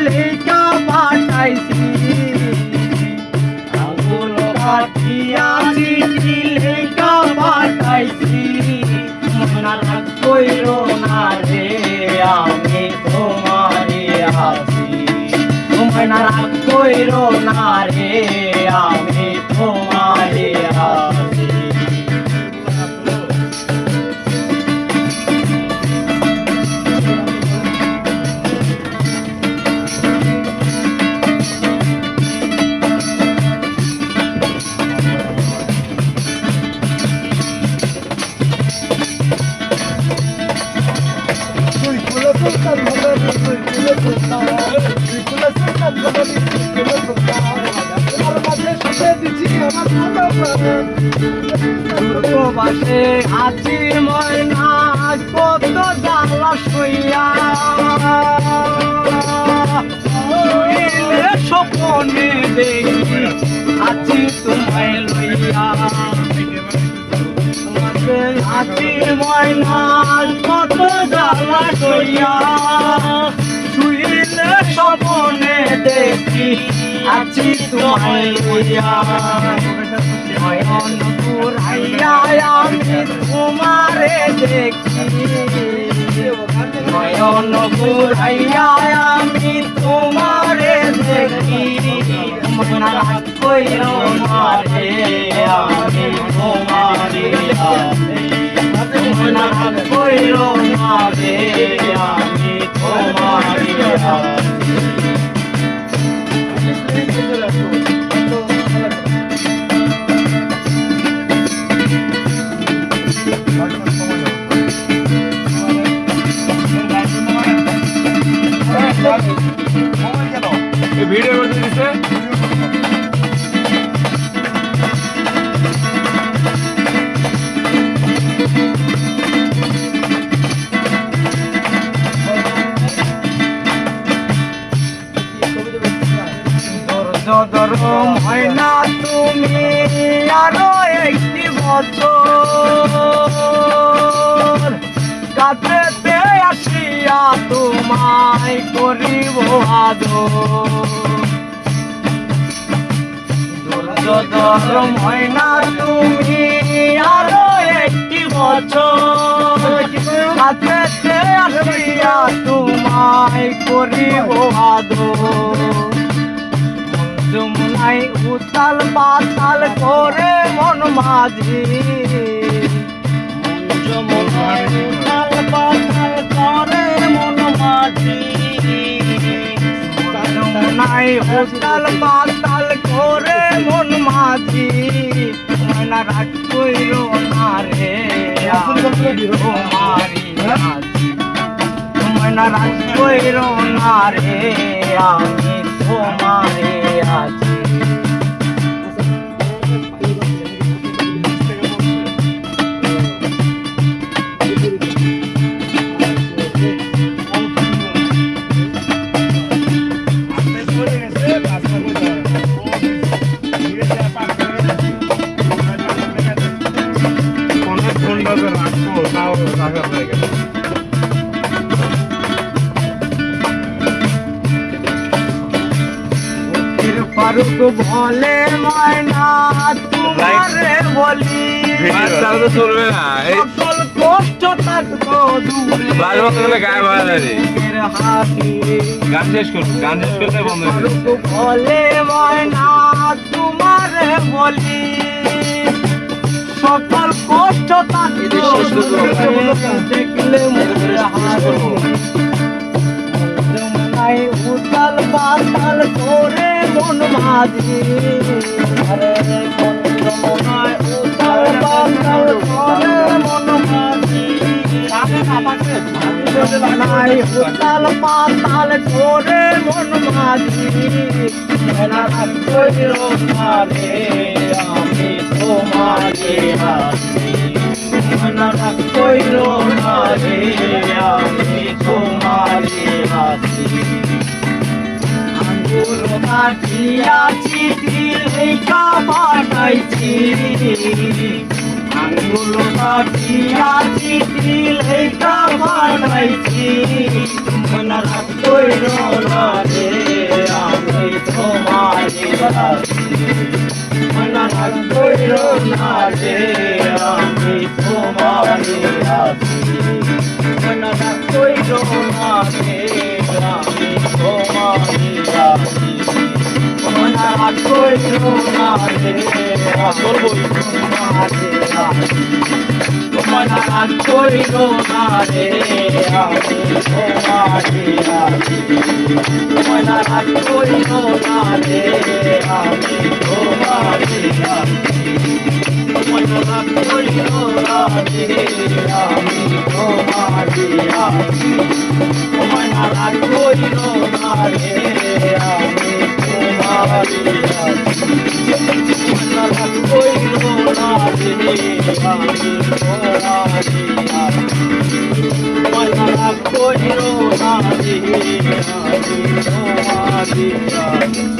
লেখা পাঠাইছি আঙুল কাটিয়া চিঠি লেখা পাঠাইছি মনা রাগ কইরো না রে আমি তোমারে আছি মনা রাগ কইরো না রে আমি তোমারে আছি দূরবাসে আছি ময়না কত জ্বালা সইয়া স্বপনে দেখি আছি তোমায় লইয়া আছি ময়না কত জ্বালা সইয়া শুইলে স্বপনে দেখি আছি তোমায় লইয়া নয়ন পুরাইয়া আমি তোমারে দেখি নয়ন পুরাইয়া আমি তোমারে দেখি মনা রাগ কইরো না রে আমি তোমারে আছি মনা রাগ কইরো না রে আমি তোমারে আছি ভিডিও করতে দিছে ধরম হয় না তুমি আরো একটি বছর কাছেতে আসিয়া তোমায় করিব আদর ধরম হয় না তুমি আরো একটি বছর কাছেতে আসিয়া তোমায় করিব আদর যমুনায় উতাল পাতাল করে মন মাঝি যমুনায় উতাল পাতাল করে মন মাঝি যমুনায় উতাল পাতাল করে মন মাঝি মনা রাগ কইরো না রে তোমারি আছি মনা রাগ কইরো না রে আমি তোমারে আছি ফারুক বলে ময়না তোমারে বলি চলবে না সকল কষ্ট থাকবো দূরে গান শেষ করবো গান শেষ করতে বন্ধ ফারুক বলে ময়না তোমারে বলি সকল কষ্ট থাকবো দেখলে মুখে হাসি যমুনায় উতাল পাতাল করে মন মাঝি যমুনায় উতাল পাতাল করে মন মাঝি যমুনায় উতাল পাতাল করে মন মাঝি মনা রাগ কইরো না রে আমি তোমারে আছি মনা রাগ কইরো না রে আমি তোমারে আছি আঙ্গুল কাটিয়া চিঠি লেখা পাঠাইছি আঙ্গুল কাটিয়া চিঠি লেখা পাঠাইছি মনা রাগ কইরো না রে মনা রাগ কইরো না রে আমি তোমারে আছি মনা রাগ কইরো না রে আমি তোমারে আছি মনা রাগ কইরো না রে আমি তোমারে আছি মনা রাগ কইরো না রে আমি তোমারে আছি মনা রাগ কইরো না রে আমি তোমারে আছি মনা রাগ কইরো না রে আমি তোমারে আছি মনা রাগ কইরো না রে আমি তোমারে আছি মনা রাগ কইরো না রে আমি তোমারে আছি মনা রাগ কইরো না রে আমি তোমারে আছি